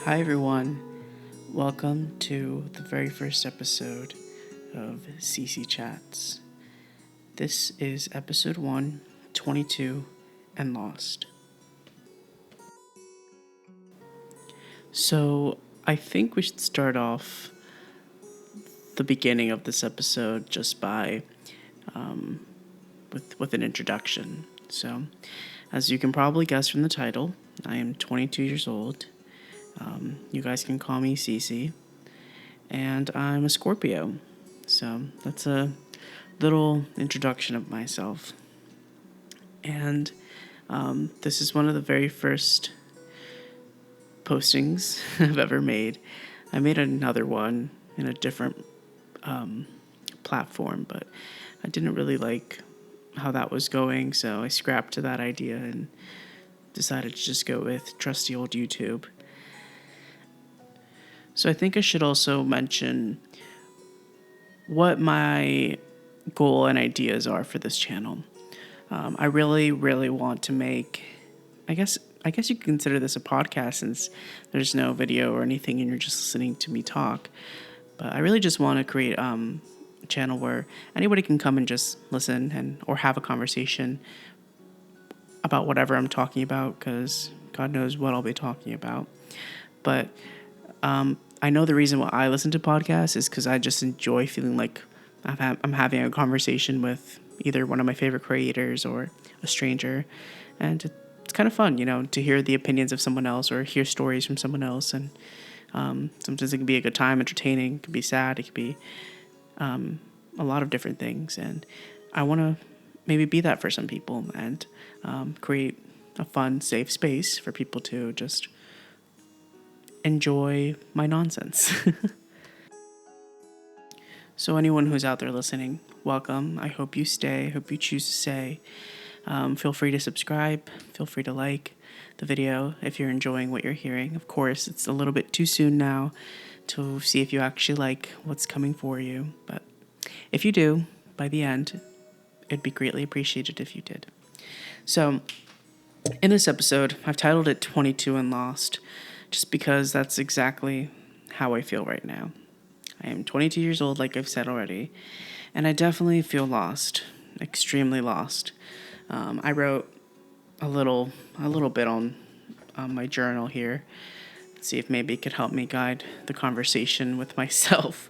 Hi everyone, welcome to the very first episode of CC Chats. This is episode 1, 22, and Lost. So I think we should start off the beginning of this episode just by with an introduction. So, as you can probably guess from the title, I am 22 years old. You guys can call me Cece, and I'm a Scorpio. So that's a little introduction of myself. And this is one of the very first postings I've ever made. I made another one in a different platform, but I didn't really like how that was going, so I scrapped that idea and decided to just go with trusty old YouTube. So I think I should also mention what my goal and ideas are for this channel. I really want to make, I guess you can consider this a podcast since there's no video or anything and you're just listening to me talk. But I really just want to create a channel where anybody can come and just listen or have a conversation about whatever I'm talking about, because God knows what I'll be talking about. But I know the reason why I listen to podcasts is because I just enjoy feeling like I'm having a conversation with either one of my favorite creators or a stranger. And it's kind of fun, to hear the opinions of someone else or hear stories from someone else. And sometimes it can be a good time, entertaining, it can be sad, it can be a lot of different things. And I want to maybe be that for some people and create a fun, safe space for people to just enjoy my nonsense. So anyone who's out there listening, welcome. I hope you stay. I hope you choose to stay. Feel free to subscribe. Feel free to like the video if you're enjoying what you're hearing. Of course, it's a little bit too soon now to see if you actually like what's coming for you. But if you do, by the end, it'd be greatly appreciated if you did. So in this episode, I've titled it 22 and Lost, just because that's exactly how I feel right now. I am 22 years old, like I've said already, and I definitely feel lost, extremely lost. I wrote a little bit on my journal here. Let's see if maybe it could help me guide the conversation with myself.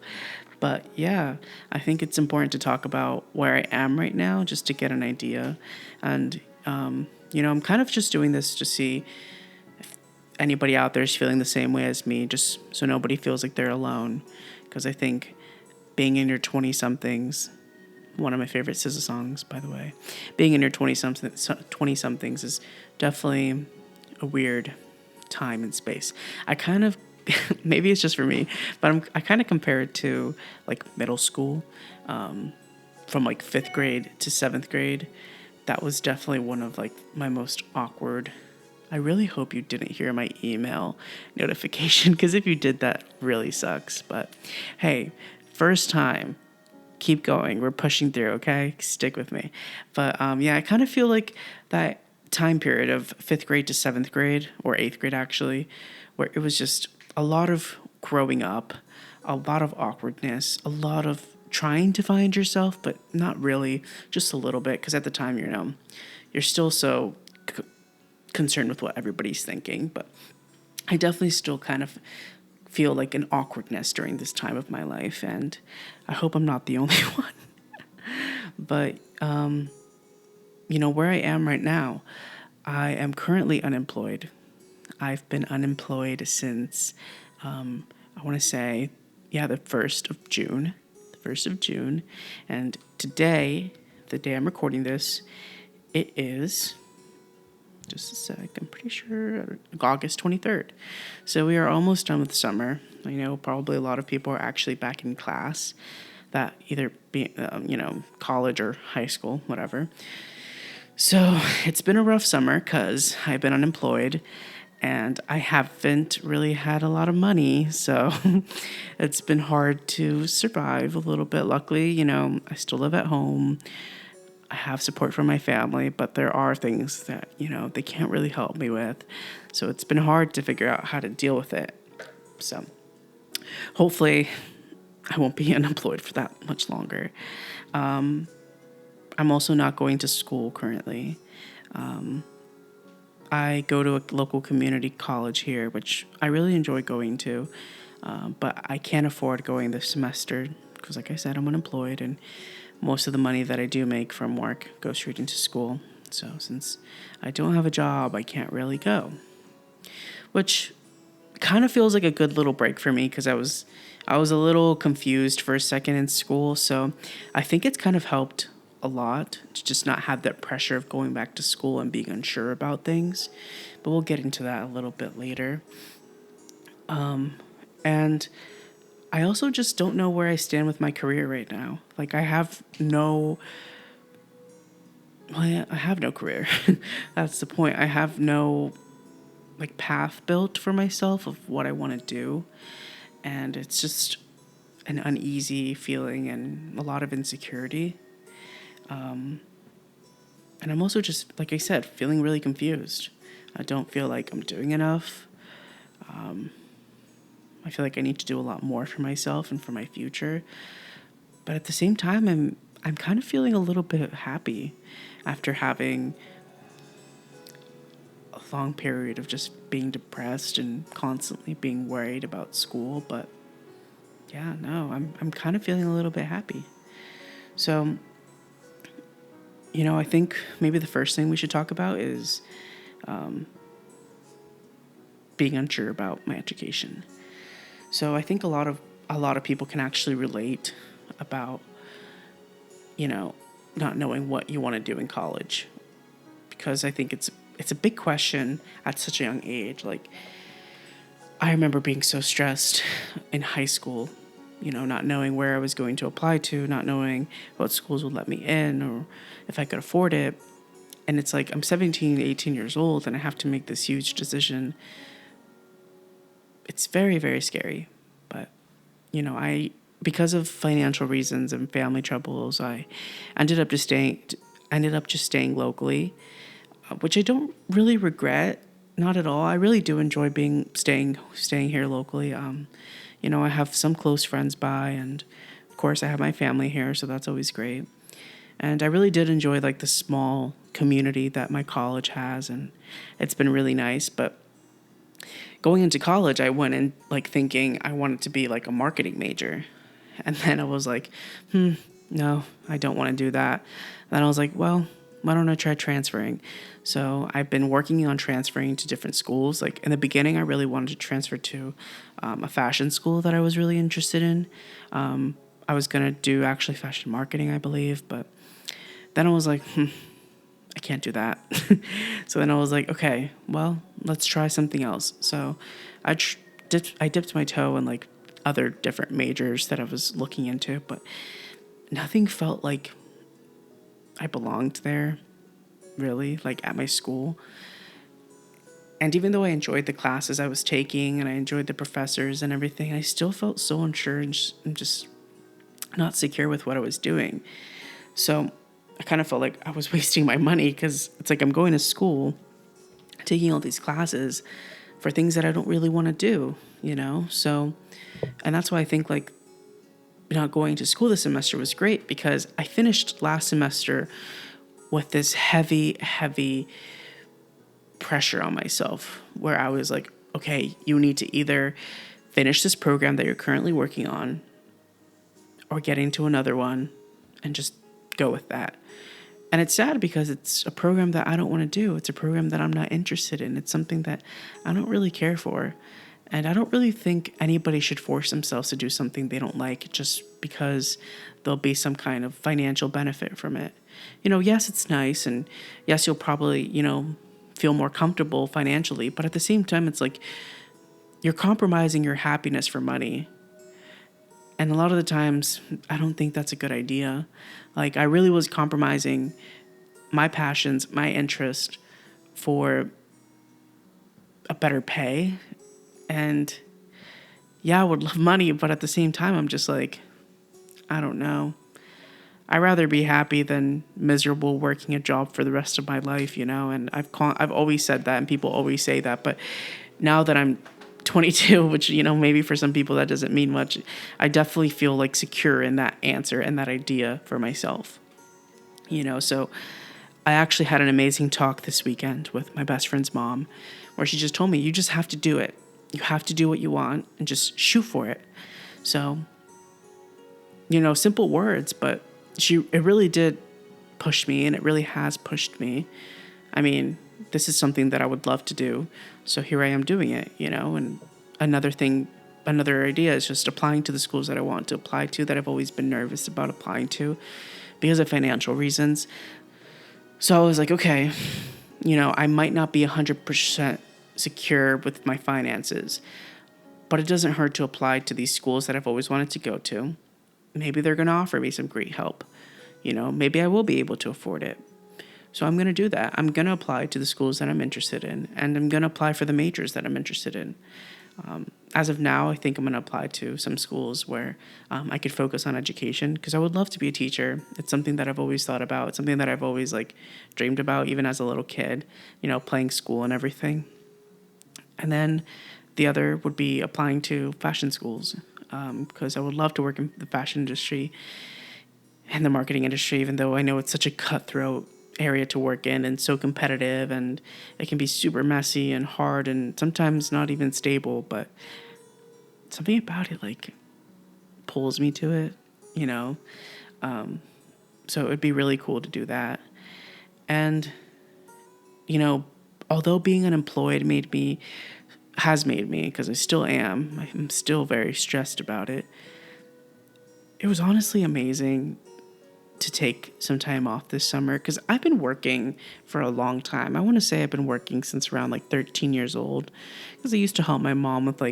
But yeah, I think it's important to talk about where I am right now, just to get an idea. And I'm kind of just doing this to see if anybody out there is feeling the same way as me, just so nobody feels like they're alone. Because I think being in your 20-somethings, one of my favorite SZA songs, by the way, being in your 20-somethings is definitely a weird time and space. I kind of, maybe it's just for me, but I kind of compare it to like middle school, from like 5th grade to 7th grade. That was definitely one of like my most awkward. I really hope you didn't hear my email notification, because if you did, that really sucks. But hey, first time, keep going. We're pushing through, okay? Stick with me. But I kind of feel like that time period of 5th grade to 7th grade, or 8th grade actually, where it was just a lot of growing up, a lot of awkwardness, a lot of trying to find yourself, but not really, just a little bit, because at the time, you're still so concerned with what everybody's thinking. But I definitely still kind of feel like an awkwardness during this time of my life, and I hope I'm not the only one. But where I am right now, I am currently unemployed. I've been unemployed since I want to say the 1st of June, and today, the day I'm recording this, it is just a sec, I'm pretty sure August 23rd. So we are almost done with summer. I know probably a lot of people are actually back in class, that either be, college or high school, whatever. So it's been a rough summer because I've been unemployed and I haven't really had a lot of money. So it's been hard to survive a little bit. Luckily, I still live at home. I have support from my family, but there are things that, they can't really help me with. So it's been hard to figure out how to deal with it. So hopefully I won't be unemployed for that much longer. I'm also not going to school currently. I go to a local community college here, which I really enjoy going to, but I can't afford going this semester because, like I said, I'm unemployed, and most of the money that I do make from work goes straight into school. So since I don't have a job, I can't really go, which kind of feels like a good little break for me because I was a little confused for a second in school. So I think it's kind of helped a lot to just not have that pressure of going back to school and being unsure about things. But we'll get into that a little bit later. And I also just don't know where I stand with my career right now. Like I have no career. That's the point. I have no like path built for myself of what I want to do. And it's just an uneasy feeling and a lot of insecurity. And I'm also just, like I said, feeling really confused. I don't feel like I'm doing enough. I feel like I need to do a lot more for myself and for my future. But at the same time, I'm kind of feeling a little bit happy after having a long period of just being depressed and constantly being worried about school. But yeah, no, I'm kind of feeling a little bit happy. So, I think maybe the first thing we should talk about is being unsure about my education. So I think a lot of people can actually relate about, not knowing what you want to do in college, because I think it's a big question at such a young age. Like I remember being so stressed in high school, not knowing where I was going to apply to, not knowing what schools would let me in or if I could afford it. And it's like I'm 17, 18 years old and I have to make this huge decision. It's very, very scary. But, because of financial reasons and family troubles, I ended up just staying locally, which I don't really regret. Not at all. I really do enjoy staying here locally. I have some close friends and of course I have my family here, so that's always great. And I really did enjoy like the small community that my college has, and it's been really nice. But going into college, I went in like thinking I wanted to be like a marketing major. And then I was like, no, I don't want to do that. Then I was like, well, why don't I try transferring? So I've been working on transferring to different schools. Like in the beginning, I really wanted to transfer to a fashion school that I was really interested in. I was going to do actually fashion marketing, I believe. But then I was like, I can't do that. So then I was like, okay, well, let's try something else. So I dipped my toe in like other different majors that I was looking into, but nothing felt like I belonged there, really, like at my school. And even though I enjoyed the classes I was taking and I enjoyed the professors and everything, I still felt so unsure and just not secure with what I was doing. So I kind of felt like I was wasting my money because it's like I'm going to school, taking all these classes for things that I don't really want to do, So, and that's why I think like not going to school this semester was great, because I finished last semester with this heavy, heavy pressure on myself where I was like, okay, you need to either finish this program that you're currently working on or get into another one and just go with that. And it's sad because it's a program that I don't want to do. It's a program that I'm not interested in. It's something that I don't really care for. And I don't really think anybody should force themselves to do something they don't like just because there'll be some kind of financial benefit from it. Yes, it's nice. And yes, you'll probably, feel more comfortable financially. But at the same time, it's like you're compromising your happiness for money. And a lot of the times, I don't think that's a good idea. Like, I really was compromising my passions, my interest for a better pay. And yeah, I would love money, but at the same time, I'm just like, I don't know. I'd rather be happy than miserable working a job for the rest of my life, And I've always said that, and people always say that. But now that I'm 22, which, maybe for some people that doesn't mean much. I definitely feel like secure in that answer and that idea for myself. So I actually had an amazing talk this weekend with my best friend's mom, where she just told me, you just have to do it. You have to do what you want and just shoot for it. So, simple words, but it really did push me, and it really has pushed me. I mean, this is something that I would love to do. So here I am doing it, and another idea is just applying to the schools that I want to apply to, that I've always been nervous about applying to because of financial reasons. So I was like, okay, I might not be 100% secure with my finances, but it doesn't hurt to apply to these schools that I've always wanted to go to. Maybe they're going to offer me some great help. Maybe I will be able to afford it. So I'm going to do that. I'm going to apply to the schools that I'm interested in, and I'm going to apply for the majors that I'm interested in. As of now, I think I'm going to apply to some schools where I could focus on education, because I would love to be a teacher. It's something that I've always thought about. It's something that I've always dreamed about, even as a little kid, playing school and everything. And then the other would be applying to fashion schools, because I would love to work in the fashion industry and the marketing industry, even though I know it's such a cutthroat area to work in and so competitive, and it can be super messy and hard and sometimes not even stable, but something about it pulls me to it, so it'd be really cool to do that. And although being unemployed has made me, because I still am, I'm still very stressed about it. It was honestly amazing to take some time off this summer, because I've been working for a long time. I want to say I've been working since around 13 years old, because I used to help my mom with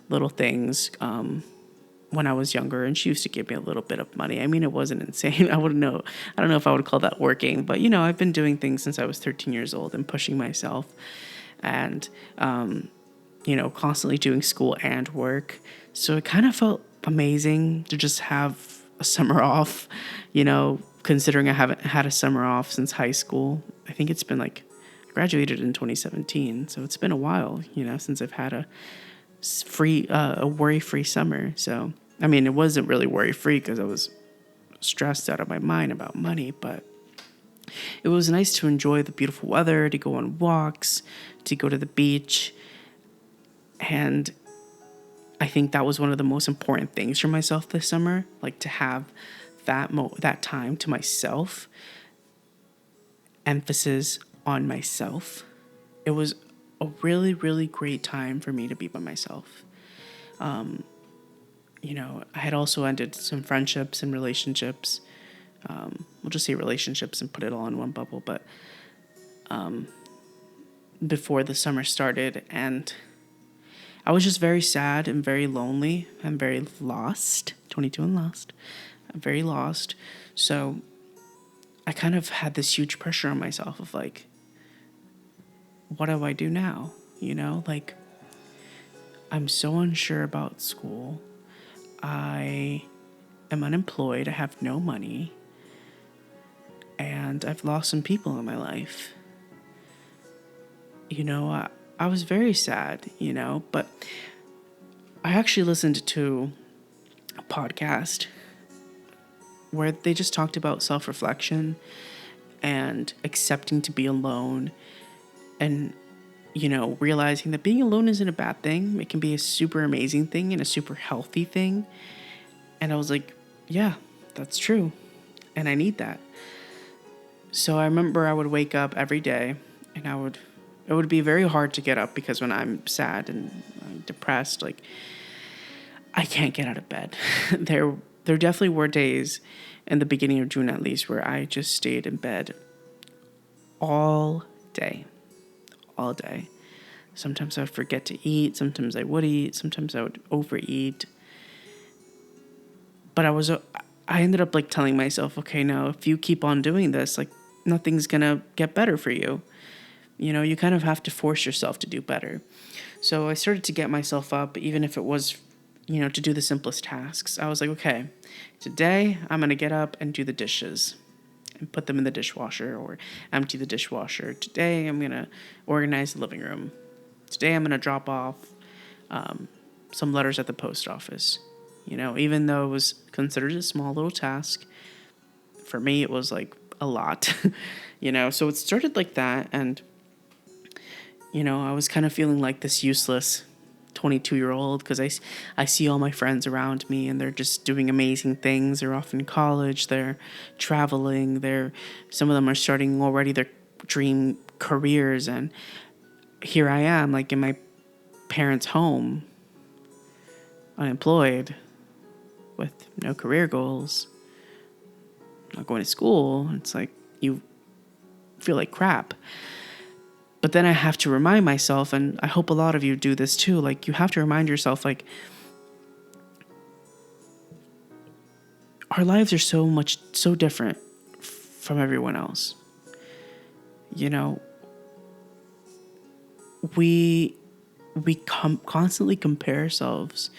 little things when I was younger, and she used to give me a little bit of money. I mean, it wasn't insane. I don't know if I would call that working, but I've been doing things since I was 13 years old and pushing myself, and constantly doing school and work. So it kind of felt amazing to just have a summer off, considering I haven't had a summer off since high school. I think it's been I graduated in 2017. So it's been a while, since I've had a worry-free summer. So, I mean, it wasn't really worry-free because I was stressed out of my mind about money, but it was nice to enjoy the beautiful weather, to go on walks, to go to the beach. And I think that was one of the most important things for myself this summer, to have that time to myself, emphasis on myself. It was a really, really great time for me to be by myself. I had also ended some friendships and relationships. We'll just say relationships and put it all in one bubble, but before the summer started, and I was just very sad and very lonely and very lost. 22 and lost. I'm very lost. So I kind of had this huge pressure on myself of what do I do now? I'm so unsure about school. I am unemployed. I have no money. And I've lost some people in my life. I was very sad, but I actually listened to a podcast where they just talked about self-reflection and accepting to be alone, and, realizing that being alone isn't a bad thing. It can be a super amazing thing and a super healthy thing. And I was like, yeah, that's true. And I need that. So I remember I would wake up every day, and it would be very hard to get up, because when I'm sad and depressed, I can't get out of bed. There definitely were days in the beginning of June, at least, where I just stayed in bed all day. Sometimes I would forget to eat. Sometimes I would eat. Sometimes I would overeat. But I ended up telling myself, okay, no, if you keep on doing this, nothing's gonna get better for you. You kind of have to force yourself to do better. So I started to get myself up, even if it was, to do the simplest tasks. I was like, okay, today I'm going to get up and do the dishes and put them in the dishwasher, or empty the dishwasher. Today I'm going to organize the living room. Today I'm going to drop off some letters at the post office. Even though it was considered a small little task, for me it was like a lot. So it started like that, and I was kind of feeling like this useless 22-year-old because I see all my friends around me and they're just doing amazing things. They're off in college, they're traveling, some of them are starting already their dream careers, and here I am, like in my parents' home, unemployed, with no career goals, not going to school. It's like you feel like crap. But then I have to remind myself, and I hope a lot of you do this too, like you have to remind yourself, like, our lives are so different from everyone else. We constantly compare ourselves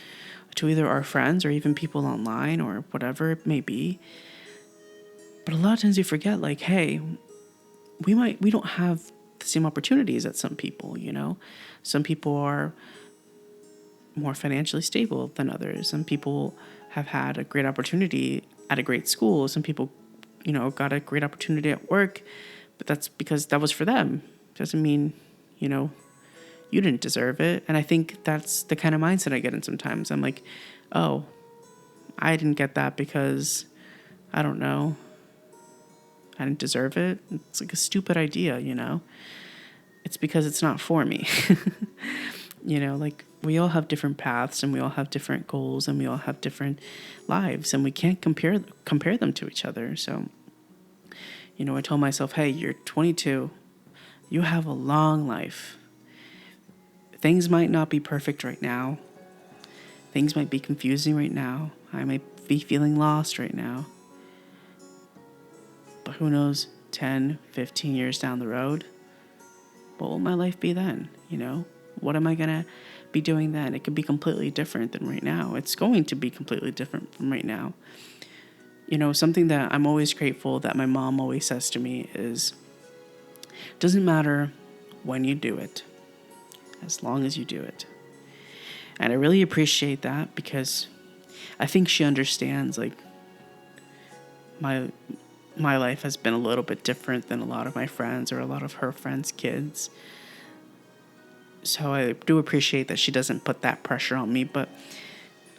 to either our friends or even people online or whatever it may be. But a lot of times we forget, like, hey, we don't have the same opportunities as some people. Some people are more financially stable than others. Some people have had a great opportunity at a great school. Some people, got a great opportunity at work, but that's because that was for them. Doesn't mean, you didn't deserve it. And I think that's the kind of mindset I get in sometimes. I'm like, oh, I didn't get that because, I don't know, I didn't deserve it. It's like a stupid idea, It's because it's not for me. Like we all have different paths and we all have different goals and we all have different lives and we can't compare them to each other. So, I told myself, hey, you're 22. You have a long life. Things might not be perfect right now. Things might be confusing right now. I might be feeling lost right now. But who knows, 10, 15 years down the road, what will my life be then? What am I going to be doing then? It could be completely different than right now. It's going to be completely different from right now. Something that I'm always grateful that my mom always says to me is, it doesn't matter when you do it, as long as you do it. And I really appreciate that because I think she understands, like, my life has been a little bit different than a lot of my friends or a lot of her friends' kids. So I do appreciate that she doesn't put that pressure on me, but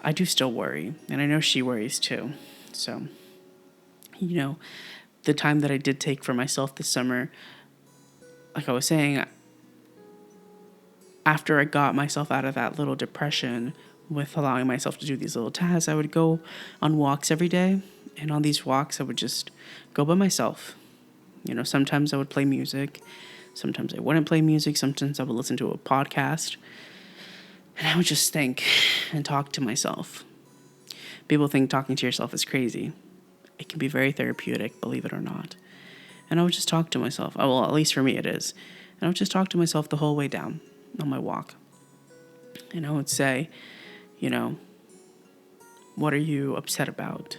I do still worry, and I know she worries too. So, the time that I did take for myself this summer, like I was saying, after I got myself out of that little depression with allowing myself to do these little tasks, I would go on walks every day. And on these walks, I would just go by myself. Sometimes I would play music. Sometimes I wouldn't play music. Sometimes I would listen to a podcast. And I would just think and talk to myself. People think talking to yourself is crazy. It can be very therapeutic, believe it or not. And I would just talk to myself. Oh, well, at least for me it is. And I would just talk to myself the whole way down on my walk. And I would say, what are you upset about?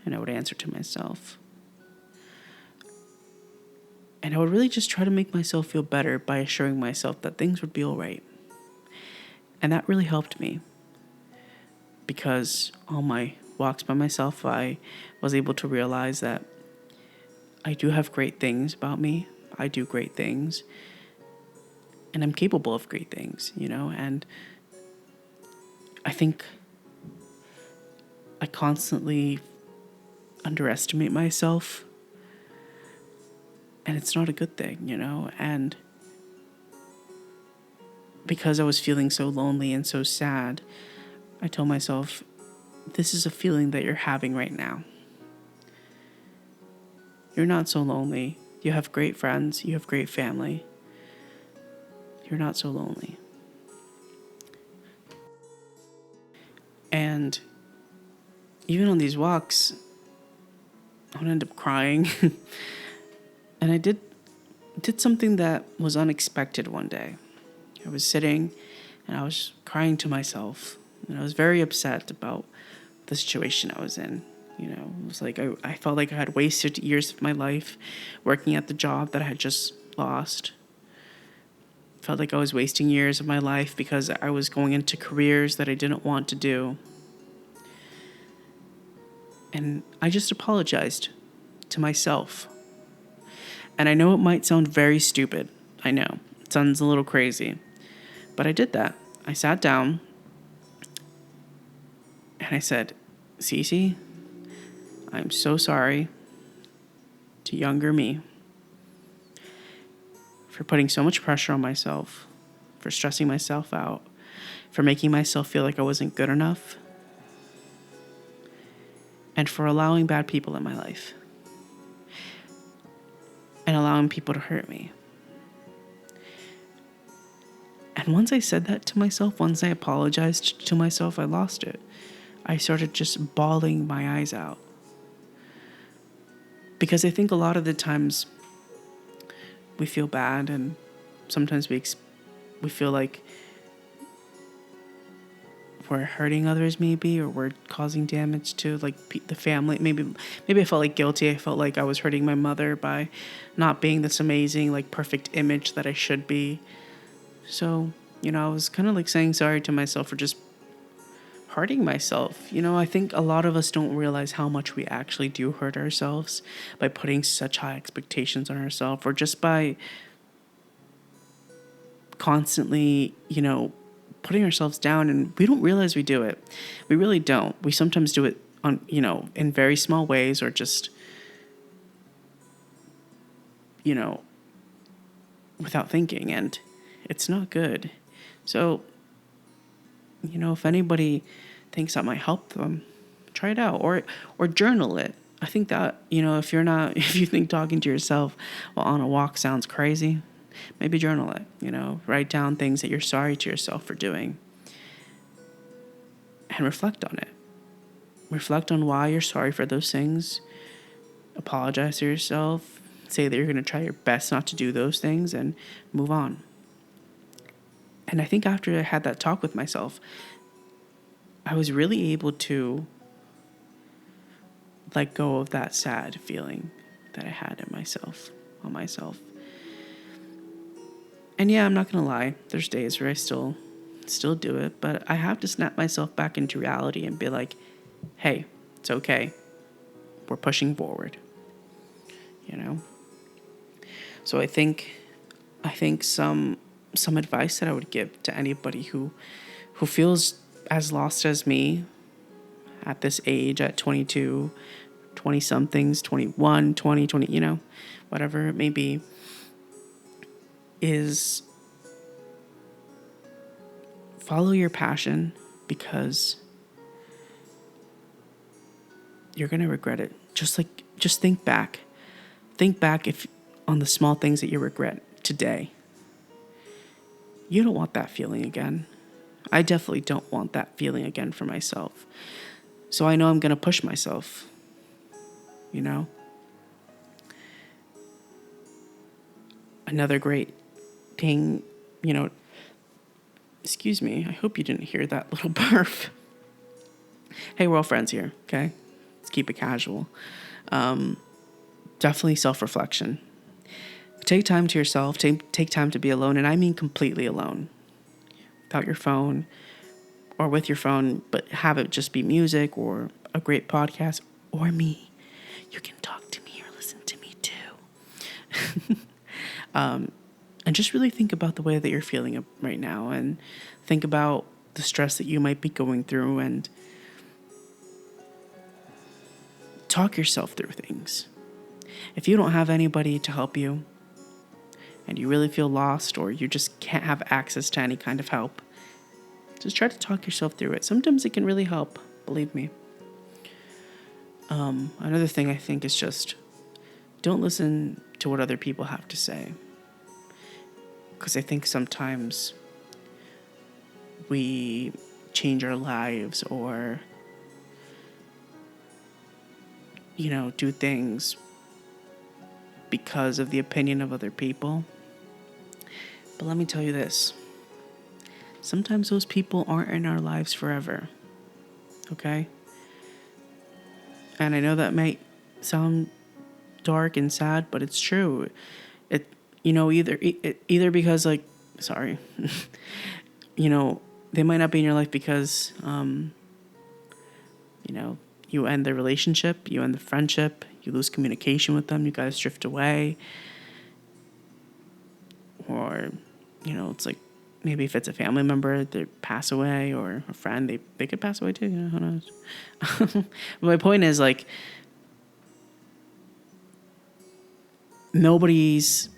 And I would answer to myself. And I would really just try to make myself feel better by assuring myself that things would be all right. And that really helped me. Because on my walks by myself, I was able to realize that I do have great things about me. I do great things. And I'm capable of great things, And I think I constantly underestimate myself. And it's not a good thing, And because I was feeling so lonely and so sad, I told myself, this is a feeling that you're having right now. You're not so lonely. You have great friends. You have great family. You're not so lonely. And even on these walks, I would end up crying. And I did something that was unexpected one day. I was sitting and I was crying to myself. And I was very upset about the situation I was in. It was like I felt like I had wasted years of my life working at the job that I had just lost. Felt like I was wasting years of my life because I was going into careers that I didn't want to do. And I just apologized to myself. And I know it might sound very stupid. I know. It sounds a little crazy. But I did that. I sat down and I said, Cece, I'm so sorry to younger me for putting so much pressure on myself, for stressing myself out, for making myself feel like I wasn't good enough, and for allowing bad people in my life and allowing people to hurt me. And once I said that to myself, once I apologized to myself, I lost it. I started just bawling my eyes out. Because I think a lot of the times we feel bad, and sometimes we feel like we're hurting others, maybe, or we're causing damage to like the family. Maybe I felt like guilty. I felt like I was hurting my mother by not being this amazing, like perfect image that I should be. So, I was kind of like saying sorry to myself for just hurting myself. I think a lot of us don't realize how much we actually do hurt ourselves by putting such high expectations on ourselves, or just by constantly, putting ourselves down, and we don't realize we do it. We really don't. We sometimes do it on, in very small ways, or just, without thinking, and it's not good. So, if anybody thinks that might help them, try it out, or journal it. I think that, if you think talking to yourself while on a walk sounds crazy, maybe journal it, write down things that you're sorry to yourself for doing and reflect on it. Reflect on why you're sorry for those things. Apologize to yourself. Say that you're going to try your best not to do those things and move on. And I think after I had that talk with myself, I was really able to let go of that sad feeling that I had on myself. And yeah, I'm not going to lie. There's days where I still do it, but I have to snap myself back into reality and be like, hey, it's okay. We're pushing forward. So I think some advice that I would give to anybody who feels as lost as me at this age, at 22, 20 somethings, 21, 20, whatever it may be, is follow your passion, because you're going to regret it. Just think back. Think back on the small things that you regret today. You don't want that feeling again. I definitely don't want that feeling again for myself. So I know I'm going to push myself, Another great thing, excuse me, I hope you didn't hear that little barf. Hey, we're all friends here, okay? Let's keep it casual. Definitely self-reflection. Take time to yourself. Take time to be alone, and I mean completely alone. Without your phone, or with your phone, but have it just be music or a great podcast, or me. You can talk to me or listen to me too. And just really think about the way that you're feeling right now, and think about the stress that you might be going through, and talk yourself through things. If you don't have anybody to help you, and you really feel lost, or you just can't have access to any kind of help, just try to talk yourself through it. Sometimes it can really help, believe me. Another thing I think is just don't listen to what other people have to say. Because I think sometimes we change our lives, or, do things because of the opinion of other people. But let me tell you this. Sometimes those people aren't in our lives forever. Okay? And I know that might sound dark and sad, but it's true. Either because like sorry, you know, they might not be in your life because, you know, you end the relationship, you end the friendship, you lose communication with them, you guys drift away. Or, you know, it's like maybe if it's a family member, they pass away, or a friend, they could pass away too, you know, who knows? My point is, like, nobody's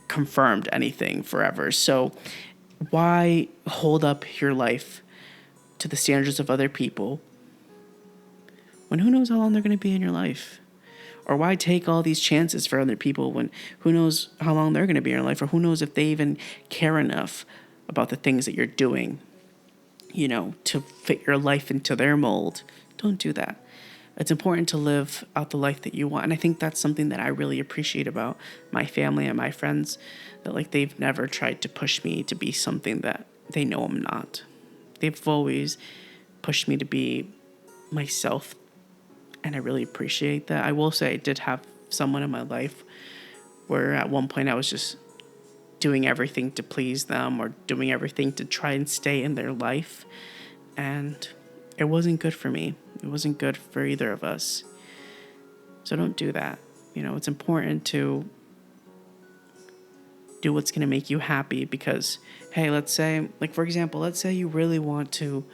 confirmed anything forever. So why hold up your life to the standards of other people when who knows how long they're going to be in your life? Or why take all these chances for other people when who knows how long they're going to be in your life, or who knows if they even care enough about the things that you're doing, you know, to fit your life into their mold. Don't do that. It's important to live out the life that you want. And I think that's something that I really appreciate about my family and my friends, that like they've never tried to push me to be something that they know I'm not. They've always pushed me to be myself, and I really appreciate that. I will say I did have someone in my life where at one point I was just doing everything to please them, or doing everything to try and stay in their life. And it wasn't good for me. It wasn't good for either of us. So don't do that. You know, it's important to do what's going to make you happy, because, hey, let's say, like, for example, let's say you really want to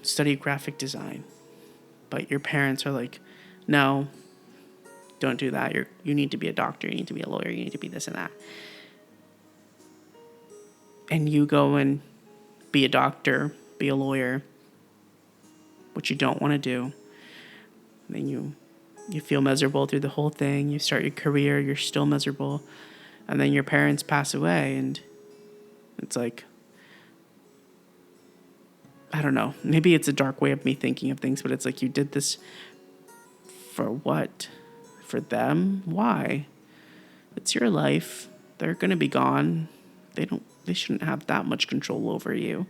study graphic design, but your parents are like, no, don't do that. You need to be a doctor. You need to be a lawyer. You need to be this and that. And you go and be a doctor, be a lawyer, which you don't want to do. Then you feel miserable through the whole thing. You start your career, you're still miserable. And then your parents pass away, and it's like, I don't know. Maybe it's a dark way of me thinking of things, but it's like, you did this for what? For them? Why? It's your life. They're going to be gone. They shouldn't have that much control over you.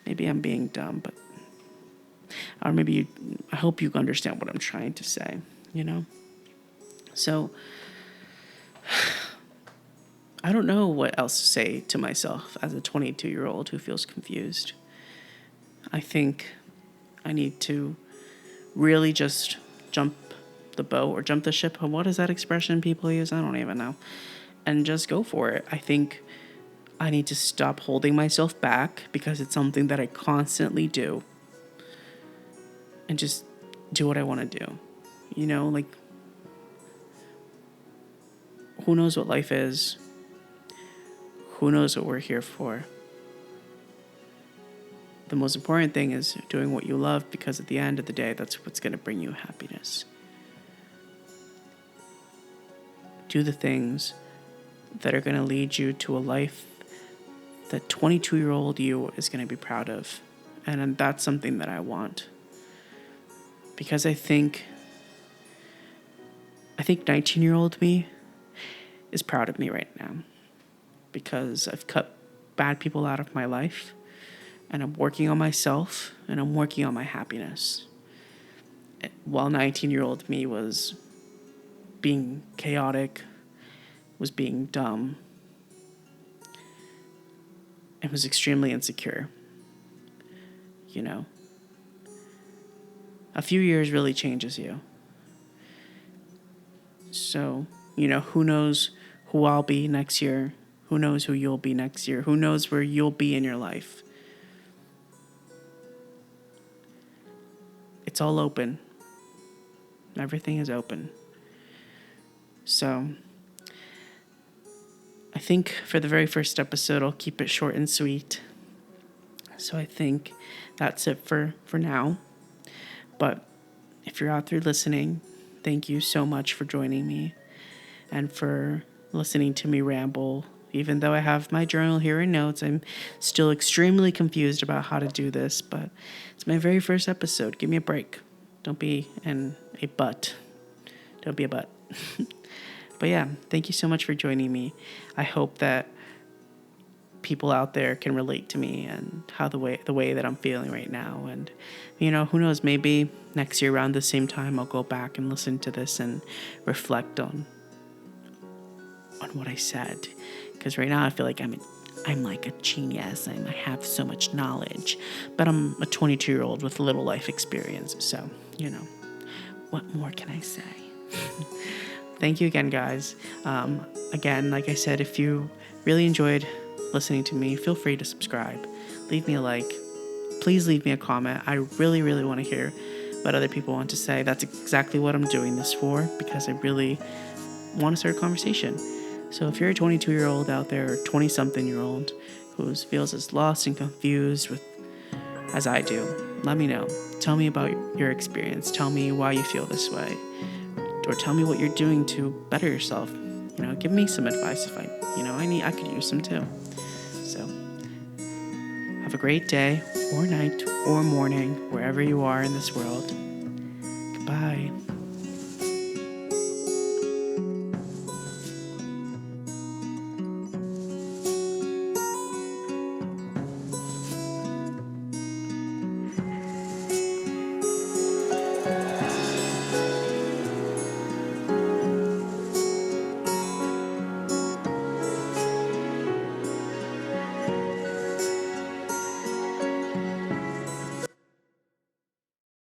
Maybe I'm being dumb, but, or maybe I hope you understand what I'm trying to say, you know? So I don't know what else to say to myself as a 22-year-old who feels confused. I think I need to really just jump the boat, or jump the ship. What is that expression people use? I don't even know. And just go for it. I think I need to stop holding myself back, because it's something that I constantly do, and just do what I want to do. You know, like, who knows what life is? Who knows what we're here for? The most important thing is doing what you love, because at the end of the day, that's what's going to bring you happiness. Do the things that are going to lead you to a life that 22-year-old you is going to be proud of. And that's something that I want. Because I think 19-year-old me is proud of me right now. Because I've cut bad people out of my life, and I'm working on myself, and I'm working on my happiness. While 19-year-old me was being chaotic, was being dumb, and was extremely insecure. You know, a few years really changes you. So, you know, who knows who I'll be next year? Who knows who you'll be next year? Who knows where you'll be in your life? It's all open. Everything is open. So I think for the very first episode, I'll keep it short and sweet. So I think that's it for now. But if you're out there listening, thank you so much for joining me and for listening to me ramble. Even though I have my journal here and notes, I'm still extremely confused about how to do this, but it's my very first episode. Give me a break. Don't be a butt. Don't be a butt. But yeah, thank you so much for joining me. I hope that people out there can relate to me and how the way that I'm feeling right now. And, you know, who knows, maybe next year around the same time, I'll go back and listen to this and reflect on what I said. Because right now I feel like I'm I'm like a genius. I have so much knowledge, but I'm a 22-year-old with little life experience. So, what more can I say? Thank you again, guys. Again, like I said, if you really enjoyed listening to me, feel free to subscribe. Leave me a like. Please leave me a comment. I really, really want to hear what other people want to say. That's exactly what I'm doing this for, because I really want to start a conversation. So if you're a 22-year-old out there, or 20-something-year-old who feels as lost and confused as I do, let me know. Tell me about your experience. Tell me why you feel this way, or tell me what you're doing to better yourself. Give me some advice if I could use some too. So have a great day or night or morning, wherever you are in this world. Goodbye.